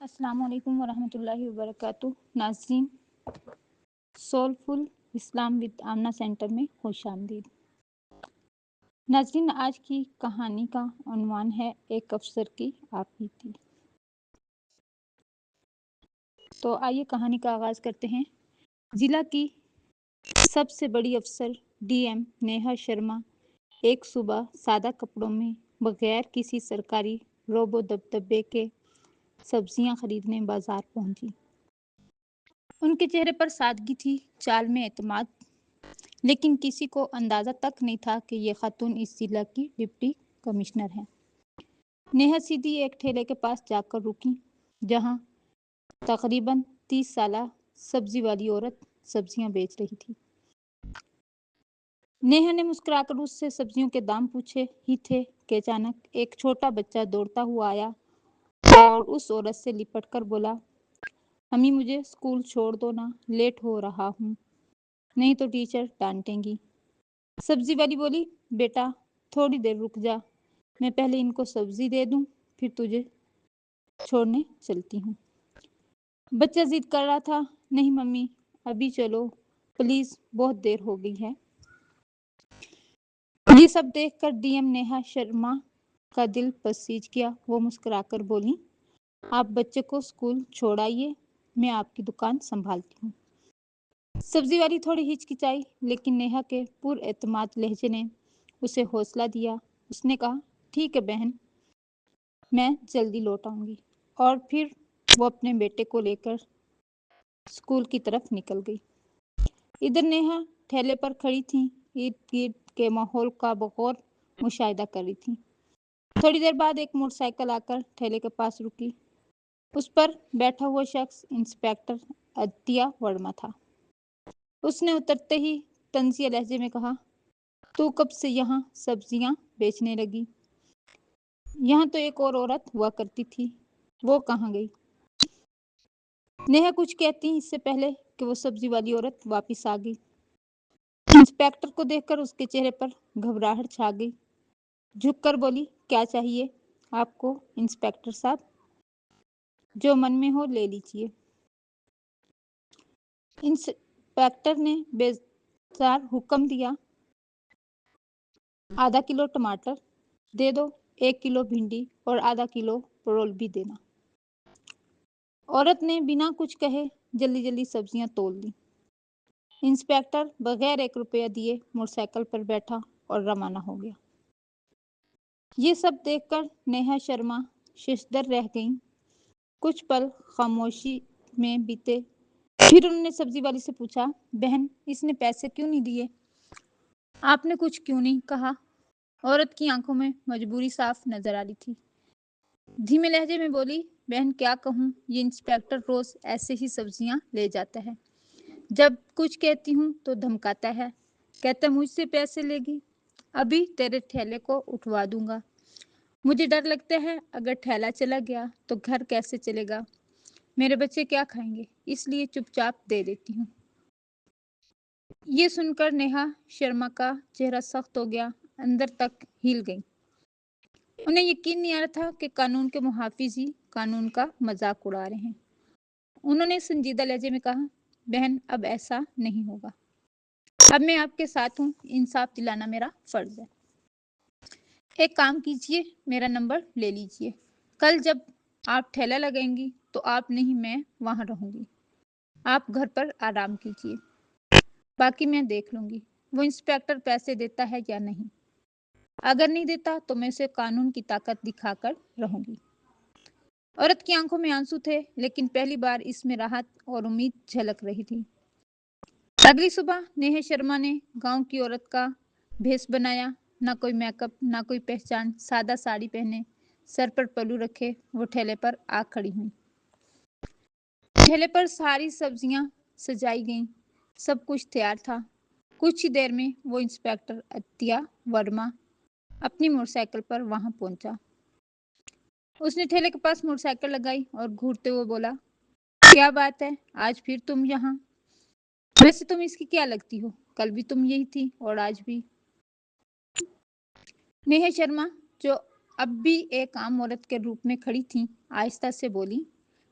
अस्सलाम वालेकुम वरहमतुल्लाहि वबरकातुह। नाज़रीन, soulful Islam with Aamna centre में खुश आमदीद। नाज़रीन, आज की कहानी का उन्वान है एक अफसर की आपबीती। तो आइए कहानी का आगाज़ करते हैं। ज़िला की सबसे बड़ी अफसर डीएम नेहा शर्मा एक सुबह सादा कपड़ों में बगैर किसी सरकारी रोबो दबदबे के सब्जियां खरीदने बाजार पहुंची। उनके चेहरे पर सादगी थी, चाल में एतमाद, लेकिन किसी को अंदाज़ा तक नहीं था कि ये खातून इस जिला की डिप्टी कमिश्नर हैं। नेहा सीधी एक ठेले के पास जाकर रुकी, जहां तकरीबन 30 साला सब्जी वाली औरत सब्जियां बेच रही थी। नेहा ने मुस्कुराकर उससे सब्जियों के दाम पूछे ही थे कि अचानक एक छोटा बच्चा दौड़ता हुआ आया और उस औरत से लिपटकर बोला, अम्मी मुझे स्कूल छोड़ दो ना, लेट हो रहा हूँ, नहीं तो टीचर डांटेंगी। सब्जी वाली बोली, बेटा थोड़ी देर रुक जा, मैं पहले इनको सब्जी दे दूं, फिर तुझे छोड़ने चलती हूँ। बच्चा जिद कर रहा था, नहीं मम्मी अभी चलो प्लीज, बहुत देर हो गई है। ये सब देखकर डीएम नेहा शर्मा का दिल पसीज गया। वो मुस्कुराकर बोली, आप बच्चे को स्कूल छोड़ाइए, मैं आपकी दुकान संभालती हूँ। सब्जी वाली थोड़ी हिचकिचाई, लेकिन नेहा के पुरएतमाद लहजे ने उसे हौसला दिया। उसने कहा, ठीक है बहन, मैं जल्दी लौट आऊंगी। और फिर वो अपने बेटे को लेकर स्कूल की तरफ निकल गई। इधर नेहा ठेले पर खड़ी थी, ईद गिर्द के माहौल का बगौर मुशाहिदा कर रही थी। थोड़ी देर बाद एक मोटरसाइकिल आकर ठेले के पास रुकी। उस पर बैठा हुआ शख्स इंस्पेक्टर अतिया वर्मा था। उसने उतरते ही तंजिया लहजे में कहा, तू कब से यहाँ सब्जियां बेचने लगी? यहाँ तो एक और औरत हुआ करती थी, वो कहाँ गई? नेहा कुछ कहती इससे पहले कि वो सब्जी वाली औरत वापस आ गई। इंस्पेक्टर को देखकर उसके चेहरे पर घबराहट छा गई। झुककर बोली, क्या चाहिए आपको इंस्पेक्टर साहब? जो मन में हो ले लीजिए। इंस्पेक्टर ने बेजार हुक्म दिया, आधा किलो टमाटर दे दो, 1 किलो भिंडी और आधा किलो परवल भी देना। औरत ने बिना कुछ कहे जल्दी जल्दी सब्जियां तोल दी। इंस्पेक्टर बगैर 1 रुपया दिए मोटरसाइकिल पर बैठा और रवाना हो गया। ये सब देखकर नेहा शर्मा शिशदर रह गईं। कुछ पल खामोशी में बीते, फिर उन्होंने सब्जी वाली से पूछा, बहन इसने पैसे क्यों नहीं दिए? आपने कुछ क्यों नहीं कहा? औरत की आंखों में मजबूरी साफ नजर आ रही थी। धीमे लहजे में बोली, बहन क्या कहूँ, ये इंस्पेक्टर रोज ऐसे ही सब्जियां ले जाता है। जब कुछ कहती हूँ तो धमकाता है, कहता मुझसे पैसे लेगी, अभी तेरे ठेले को उठवा दूंगा। मुझे डर लगता है अगर ठेला चला गया तो घर कैसे चलेगा, मेरे बच्चे क्या खाएंगे, इसलिए चुपचाप दे देती हूँ। ये सुनकर नेहा शर्मा का चेहरा सख्त हो गया, अंदर तक हिल गई। उन्हें यकीन नहीं आ रहा था कि कानून के मुहाफिज ही कानून का मजाक उड़ा रहे हैं। उन्होंने संजीदा लहजे में कहा, बहन अब ऐसा नहीं होगा, अब मैं आपके साथ हूँ, इंसाफ दिलाना मेरा फर्ज है। एक काम कीजिए, मेरा नंबर ले लीजिए, कल जब आप ठेला लगाएंगी तो आप नहीं मैं वहां रहूंगी, आप घर पर आराम कीजिए, बाकी मैं देख लूंगी वो इंस्पेक्टर पैसे देता है या नहीं। अगर नहीं देता तो मैं उसे कानून की ताकत दिखाकर रहूंगी। औरत की आंखों में आंसू थे, लेकिन पहली बार इसमें राहत और उम्मीद झलक रही थी। अगली सुबह नेहा शर्मा ने गांव की औरत का भेष बनाया, ना कोई मेकअप ना कोई पहचान, सादा साड़ी पहने, सर पर पल्लू रखे वो ठेले पर आ खड़ी हुई। ठेले पर सारी सब्जियां सजाई गईं, सब कुछ तैयार था। कुछ ही देर में वो इंस्पेक्टर अतिया वर्मा अपनी मोटरसाइकिल पर वहां पहुंचा। उसने ठेले के पास मोटरसाइकिल लगाई और घूरते हुए बोला, क्या बात है, आज फिर तुम यहाँ? वैसे तुम इसकी क्या लगती हो, कल भी तुम यही थी और आज भी। नेहा शर्मा, जो अब भी एक आम औरत के रूप में खड़ी थी, आहिस्ता से बोली,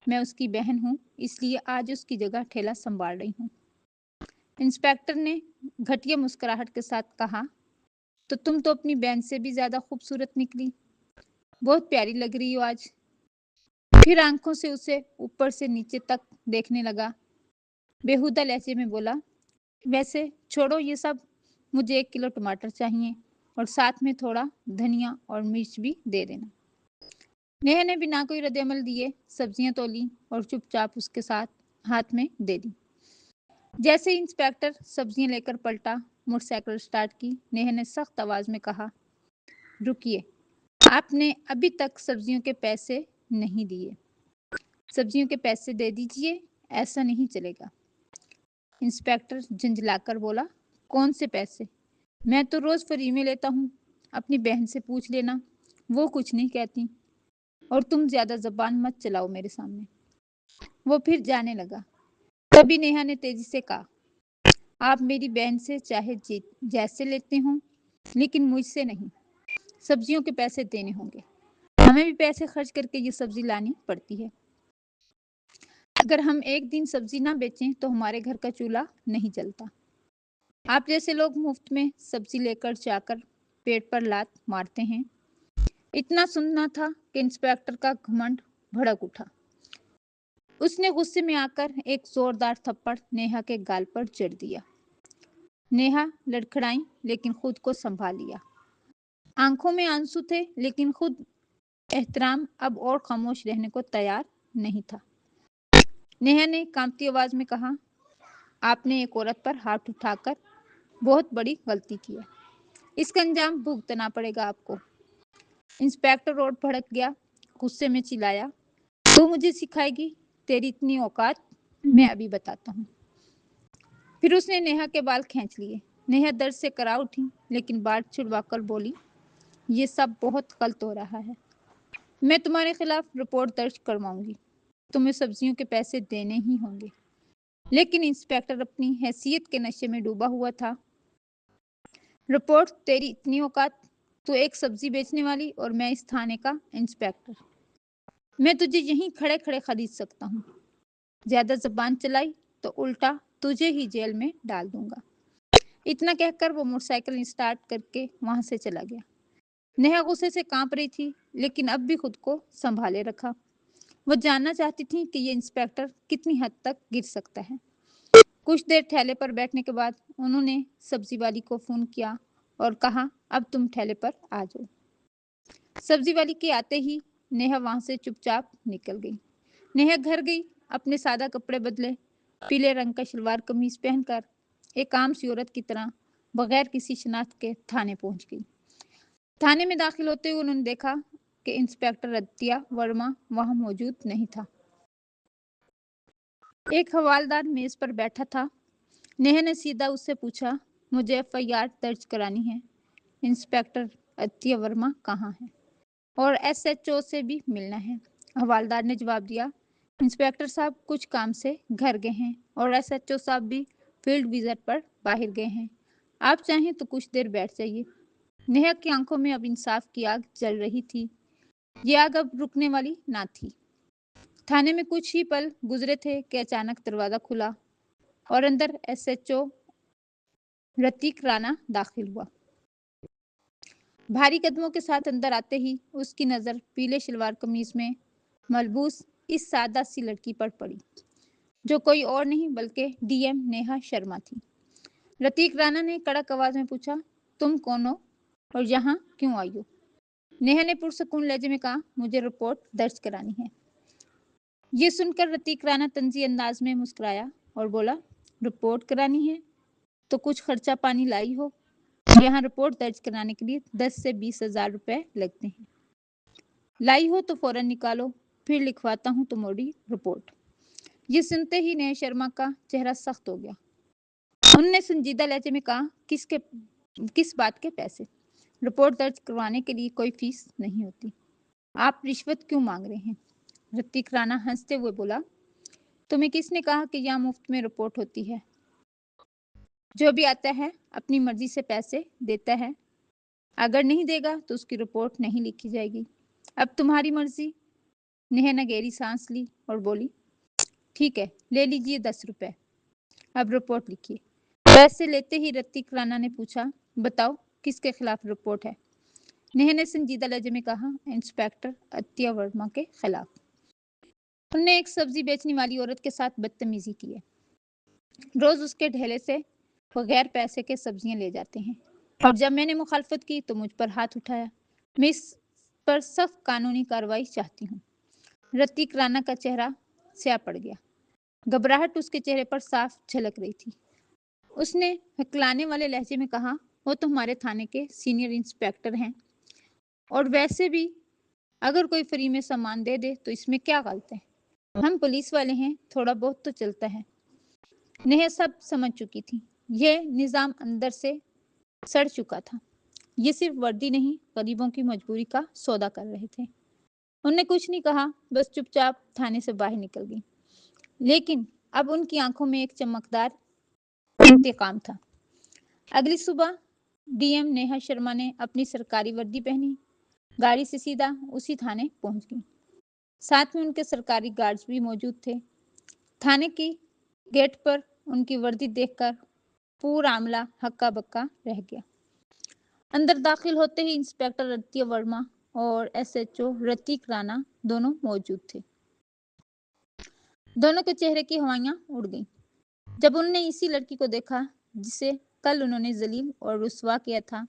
मैं उसकी बहन हूँ, इसलिए आज उसकी जगह ठेला संभाल रही हूँ। इंस्पेक्टर ने घटिया मुस्कुराहट के साथ कहा, तो तुम तो अपनी बहन से भी ज्यादा खूबसूरत निकली। बहुत प्यारी लग रही हो आज। फिर आंखों से उसे ऊपर से नीचे तक देखने लगा। बेहुदा लहजे में बोला, वैसे छोड़ो ये सब, मुझे 1 किलो टमाटर चाहिए और साथ में थोड़ा धनिया और मिर्च भी दे देना। नेहा ने बिना कोई रद्द-ए-अमल दिए सब्जियां तोली और चुपचाप उसके साथ हाथ में दे दी। जैसे ही इंस्पेक्टर सब्जियां लेकर पलटा, मोटरसाइकिल स्टार्ट की, नेहा ने सख्त आवाज में कहा, रुकिए, आपने अभी तक सब्जियों के पैसे नहीं दिए। सब्जियों के पैसे दे दीजिए, ऐसा नहीं चलेगा। इंस्पेक्टर झंझलाकर बोला, कौन से पैसे? मैं तो रोज फ्री में लेता हूँ, अपनी बहन से पूछ लेना, वो कुछ नहीं कहती। और तुम ज्यादा जबान मत चलाओ मेरे सामने। वो फिर जाने लगा। तभी नेहा ने तेजी से कहा, आप मेरी बहन से चाहे जैसे लेते हो, लेकिन मुझसे नहीं। सब्जियों के पैसे देने होंगे। हमें भी पैसे खर्च करके ये सब्जी लानी पड़ती है। अगर हम एक दिन सब्जी ना बेचें तो हमारे घर का चूल्हा नहीं जलता। आप जैसे लोग मुफ्त में सब्जी लेकर जाकर पेट पर लात मारते हैं। इतना सुनना था कि इंस्पेक्टर का घमंड भड़क उठा। उसने गुस्से में आकर एक जोरदार थप्पड़ नेहा के गाल पर जड़ दिया। नेहा लड़खड़ाई, लेकिन खुद को संभाल लिया। आंखों में आंसू थे, लेकिन खुद एहतराम अब और खामोश रहने को तैयार नहीं था। नेहा ने कांपती आवाज में कहा, आपने एक औरत पर हाथ उठाकर बहुत बड़ी गलती की है। इसका अंजाम भुगतना पड़ेगा आपको। इंस्पेक्टर और भड़क गया, गुस्से में चिल्लाया, तू मुझे सिखाएगी? तेरी इतनी औकात, मैं अभी बताता हूँ। फिर उसने नेहा के बाल खींच लिए। नेहा दर्द से करा उठी, लेकिन बाल छुड़वाकर बोली, ये सब बहुत गलत हो रहा है। मैं तुम्हारे खिलाफ रिपोर्ट दर्ज करवाऊंगी। तुम्हें सब्जियों के पैसे देने ही होंगे। लेकिन इंस्पेक्टर अपनी हैसियत के नशे में डूबा हुआ था। रिपोर्ट? तेरी इतनी औकात? तू एक सब्जी बेचने वाली और मैं इस थाने का इंस्पेक्टर। मैं तुझे यहीं खड़े खड़े खरीद सकता हूँ। ज्यादा जबान चलाई तो उल्टा तुझे ही जेल में डाल दूंगा। इतना कहकर वो मोटरसाइकिल स्टार्ट करके वहां से चला गया। नेहा गुस्से से कांप रही थी, लेकिन अब भी खुद को संभाले रखा। वो जानना चाहती थी कि ये इंस्पेक्टर कितनी हद तक गिर सकता है। कुछ देर ठेले पर बैठने के बाद उन्होंने सब्जी वाली को फोन किया और कहा, अब तुम ठेले पर आ जाओ। सब्जी वाली के आते ही नेहा वहां से चुपचाप निकल गई। नेहा घर गई, अपने सादा कपड़े बदले, पीले रंग का सलवार कमीज पहनकर एक आम सी औरत की तरह बगैर किसी शनाख्त के थाने पहुंच गई। थाने में दाखिल होते हुए उन्होंने देखा कि इंस्पेक्टर रतिया वर्मा वहां मौजूद नहीं था। एक हवालदार मेज पर बैठा था। नेहा ने सीधा उससे पूछा, मुझे एफआईआर दर्ज करानी है। इंस्पेक्टर रतिया वर्मा कहाँ है? और एसएचओ से भी मिलना है। हवालदार ने जवाब दिया, इंस्पेक्टर साहब कुछ काम से घर गए हैं और एसएचओ साहब भी फील्ड विजिट पर बाहर गए हैं। आप चाहें तो कुछ देर बैठ जाइए। नेहा की आंखों में अब इंसाफ की आग जल रही थी। ये आग अब रुकने वाली ना थी। थाने में कुछ ही पल गुजरे थे कि अचानक दरवाजा खुला और अंदर एसएचओ रतीक राणा दाखिल हुआ। भारी कदमों के साथ अंदर आते ही उसकी नजर पीले शलवार कमीज में मलबूस इस सादा सी लड़की पर पड़ी, जो कोई और नहीं बल्कि डीएम नेहा शर्मा थी। रतीक राणा ने कड़क आवाज में पूछा, तुम कौन हो और यहाँ क्यों आई हो? नेहा ने पुरसकून लहजे में कहा, मुझे रिपोर्ट दर्ज करानी है। ये सुनकर रतीक राणा तंजी अंदाज में मुस्कुराया और बोला, रिपोर्ट करानी है तो कुछ खर्चा पानी लाई हो? यहाँ रिपोर्ट दर्ज कराने के लिए 10 से 20 हजार रुपए लगते हैं। लाई हो तो फौरन निकालो, फिर लिखवाता हूँ तुम्हारी रिपोर्ट। ये सुनते ही नेहा शर्मा का चेहरा सख्त हो गया। उनने संजीदा लहजे में कहा, किस बात के पैसे? रिपोर्ट दर्ज करवाने के लिए कोई फीस नहीं होती। आप रिश्वत क्यों मांग रहे हैं? ऋतिक राणा हंसते हुए बोला, तुम्हें किसने कहा कि यहाँ मुफ्त में रिपोर्ट होती है? जो भी आता है अपनी मर्जी से पैसे देता है। अगर नहीं देगा तो उसकी रिपोर्ट नहीं लिखी जाएगी। अब तुम्हारी मर्जी। नेहा ने गहरी सांस ली और बोली, ठीक है, ले लीजिए 10 रुपए, अब रिपोर्ट लिखिए। पैसे लेते ही ऋतिक राणा ने पूछा, बताओ किसके खिलाफ रिपोर्ट है? नेहा ने संजीदा लहजे में कहा, इंस्पेक्टर अत्या वर्मा के खिलाफ। उन्होंने एक सब्जी बेचने वाली औरत के साथ बदतमीजी की है। रोज उसके ढेले से बगैर पैसे के सब्जियां ले जाते हैं और जब मैंने मुखालफत की तो मुझ पर हाथ उठाया। मैं इस पर सख्त कानूनी कार्रवाई चाहती हूँ। ऋतिक राणा का चेहरा स्याह पड़ गया। घबराहट उसके चेहरे पर साफ झलक रही थी। उसने हकलाने वाले लहजे में कहा, वो तो हमारे थाने के सीनियर इंस्पेक्टर हैं और वैसे भी अगर कोई फ्री में सामान दे दे तो इसमें क्या गलत है? हम पुलिस वाले हैं, थोड़ा बहुत तो चलता है। नेहा सब समझ चुकी थी। यह निजाम अंदर से सड़ चुका था। ये सिर्फ वर्दी नहीं, गरीबों की मजबूरी का सौदा कर रहे थे। उन्होंने कुछ नहीं कहा, बस चुपचाप थाने से बाहर निकल गई। लेकिन अब उनकी आंखों में एक चमकदार इंतकाम था। अगली सुबह डीएम नेहा शर्मा ने अपनी सरकारी वर्दी पहनी, गाड़ी से सीधा उसी थाने पहुंच गई। साथ में उनके सरकारी गार्ड्स भी मौजूद थे। थाने की गेट पर उनकी वर्दी देखकर पूरा अमला हक्का बक्का रह गया। अंदर दाखिल होते ही इंस्पेक्टर अत्या वर्मा और एसएचओ ऋतिक राणा दोनों मौजूद थे। दोनों के चेहरे की हवाइयां उड़ गईं जब उन्होंने इसी लड़की को देखा जिसे कल उन्होंने जलील और रुस्वा किया था।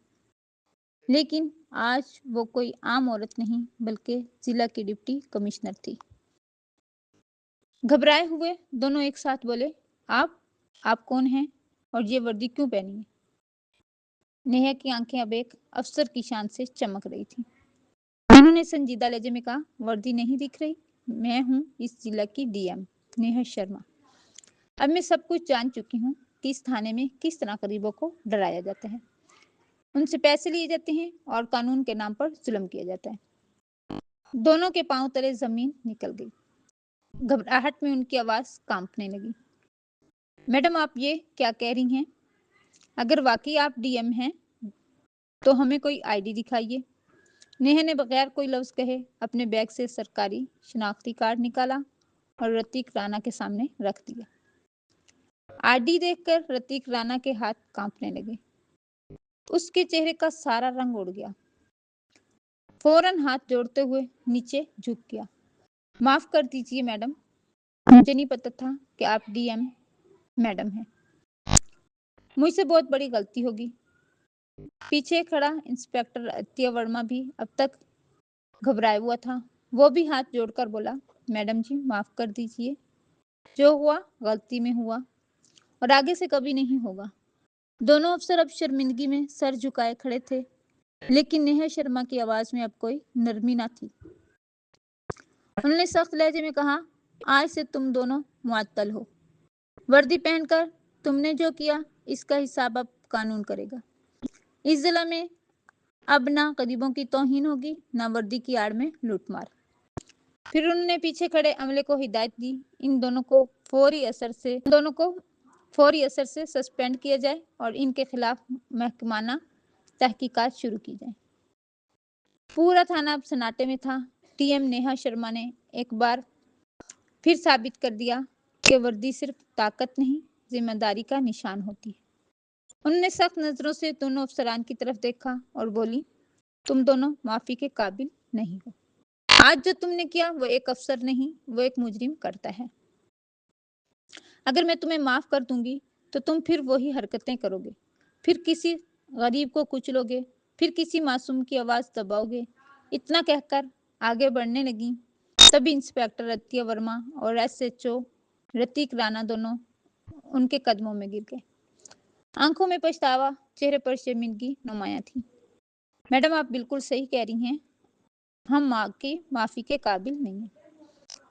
लेकिन आज वो कोई आम औरत नहीं बल्कि जिला की डिप्टी कमिश्नर थी। घबराए हुए दोनों एक साथ बोले, आप कौन हैं और ये वर्दी क्यों पहनी है? नेहा की आंखें अब एक अफसर की शान से चमक रही थी। उन्होंने संजीदा लहजे में कहा, वर्दी नहीं दिख रही? मैं हूँ इस जिला की डीएम नेहा शर्मा। अब मैं सब कुछ जान चुकी हूँ कि इस थाने में किस तरह गरीबों को डराया जाता है, उनसे पैसे लिए जाते हैं और कानून के नाम पर जुल्म किया जाता है। दोनों के पांव तले जमीन निकल गई। घबराहट में उनकी आवाज कांपने लगी। मैडम, आप ये क्या कह रही हैं? अगर वाकई आप डीएम हैं तो हमें कोई आईडी दिखाइए। नेहा ने बगैर कोई लफ्ज कहे अपने बैग से सरकारी शनाख्ती कार्ड निकाला और ऋतिक राणा के सामने रख दिया। आईडी देखकर ऋतिक राणा के हाथ कांपने लगे। उसके चेहरे का सारा रंग उड़ गया। फौरन हाथ जोड़ते हुए नीचे झुक गया। माफ कर दीजिए मैडम, मुझे नहीं पता था कि आप डीएम मैडम हैं। मुझसे बहुत बड़ी गलती होगी। पीछे खड़ा इंस्पेक्टर अत्या वर्मा भी अब तक घबराया हुआ था। वो भी हाथ जोड़कर बोला, मैडम जी माफ कर दीजिए, जो हुआ गलती में हुआ और आगे से कभी नहीं होगा। दोनों अफसर अब शर्मिंदगी में सर झुकाए खड़े थे, लेकिन नेहा शर्मा की आवाज में अब कोई नरमी ना थी। उन्होंने सख्त लहजे में कहा, आज से तुम दोनों मुअत्तल हो। वर्दी पहनकर तुमने जो किया इसका हिसाब अब कानून करेगा। इस जिला में अब ना गरीबों की तौहीन होगी, ना वर्दी की आड़ में लूटमार। फिर उन्होंने पीछे खड़े अमले को हिदायत दी, इन दोनों को फौरी असर से सस्पेंड किया जाए और इनके खिलाफ महकमाना तहकीकात शुरू की जाए। पूरा थाना अब सन्नाटे में था। टीएम नेहा शर्मा ने एक बार फिर साबित कर दिया कि वर्दी सिर्फ ताकत नहीं, जिम्मेदारी का निशान होती है। उन्होंने सख्त नजरों से दोनों अफसरान की तरफ देखा और बोली, तुम दोनों माफी के काबिल नहीं हो। आज जो तुमने किया वो एक अफसर नहीं, वो एक मुजरिम करता है। अगर मैं तुम्हें माफ कर दूंगी तो तुम फिर वही हरकतें करोगे, फिर किसी गरीब को कुचलोगे, फिर किसी मासूम की आवाज दबाओगे। इतना कहकर आगे बढ़ने लगी तभी इंस्पेक्टर अत्या वर्मा और एसएचओ ऋतिक राणा दोनों उनके कदमों में गिर गए। आंखों में पछतावा, चेहरे पर शर्मिंदगी नुमाया थी। मैडम, आप बिल्कुल सही कह रही हैं, हम माँ की माफी के काबिल नहीं हैं।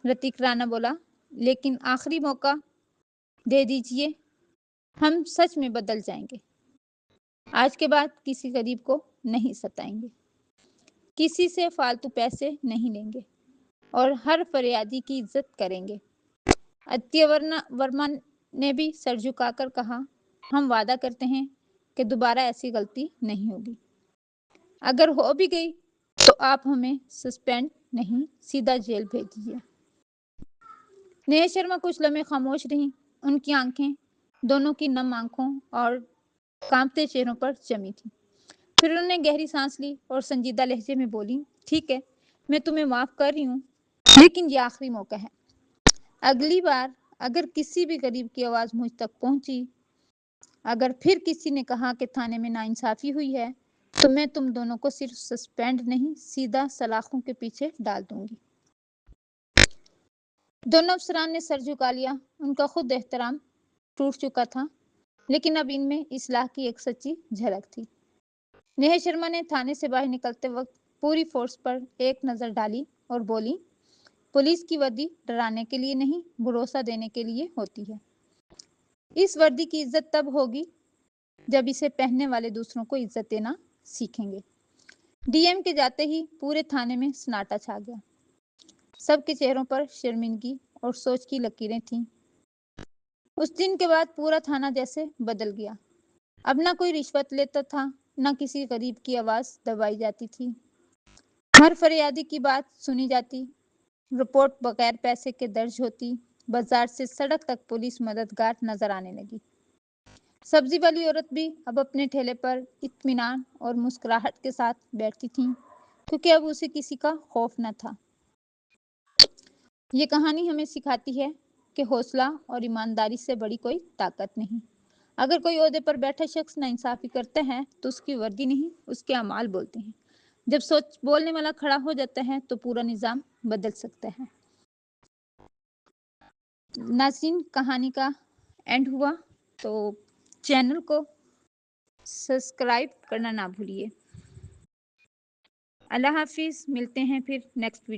ऋतिक राणा बोला, लेकिन आखिरी मौका दे दीजिए, हम सच में बदल जाएंगे। आज के बाद किसी गरीब को नहीं सताएंगे, किसी से फालतू पैसे नहीं लेंगे और हर फरियादी की इज्जत करेंगे। अत्या वर्मा ने भी सर झुकाकर कहा, हम वादा करते हैं कि दोबारा ऐसी गलती नहीं होगी। अगर हो भी गई تو آپ ہمیں سسپینڈ نہیں سیدھا جیل بھیج دیجیے۔ نیہا شرما کچھ لمحے خاموش رہیں۔ ان کی آنکھیں دونوں کی نم آنکھوں اور کانپتے چہروں پر جمی تھی۔ پھر انہوں نے گہری سانس لی اور سنجیدہ لہجے میں بولی، ٹھیک ہے، میں تمہیں معاف کر رہی ہوں، لیکن یہ آخری موقع ہے۔ اگلی بار اگر کسی بھی غریب کی آواز مجھ تک پہنچی، اگر پھر کسی نے کہا کہ تھانے میں ناانصافی ہوئی ہے، تو میں تم دونوں کو صرف سسپینڈ نہیں سیدھا سلاخوں کے پیچھے ڈال دوں گی۔ دونوں افسران نے سر جھکا لیا۔ ان کا خود احترام ٹوٹ چکا تھا، لیکن اب ان میں اصلاح کی ایک سچی جھلک تھی۔ نیہا شرما نے تھانے سے باہر نکلتے وقت پوری فورس پر ایک نظر ڈالی اور بولی، پولیس کی وردی ڈرانے کے لیے نہیں، بھروسہ دینے کے لیے ہوتی ہے۔ اس وردی کی عزت تب ہوگی جب اسے پہننے والے دوسروں کو عزت دینا سیکھیں گے۔ ڈی ایم کے جاتے ہی پورے تھانے میں سناٹا چھا گیا۔ سب کے چہروں پر شرمندگی اور سوچ کی لکیریں تھیں۔ اس دن کے بعد پورا تھانہ جیسے بدل گیا۔ اب نہ کوئی رشوت لیتا تھا، نہ کسی غریب کی آواز دبائی جاتی تھی۔ ہر فریادی کی بات سنی جاتی، رپورٹ بغیر پیسے کے درج ہوتی، بازار سے سڑک تک پولیس مددگار نظر آنے لگی۔ سبزی والی عورت بھی اب اپنے ٹھیلے پر اطمینان اور مسکراہٹ کے ساتھ بیٹھتی تھیں، کیونکہ اب اسے کسی کا خوف نہ تھا۔ یہ کہانی ہمیں سکھاتی ہے کہ حوصلہ اور ایمانداری سے بڑی کوئی طاقت نہیں۔ اگر کوئی عہدے پر بیٹھا شخص ناانصافی کرتا ہے تو اس کی وردی نہیں، اس کے اعمال بولتے ہیں۔ جب سوچ بولنے والا کھڑا ہو جاتا ہے تو پورا نظام بدل سکتا ہے۔ ناظرین، کہانی کا اینڈ ہوا، تو چینل کو سبسکرائب کرنا نہ بھولیے۔ اللہ حافظ، ملتے ہیں پھر نیکسٹ ویڈیو۔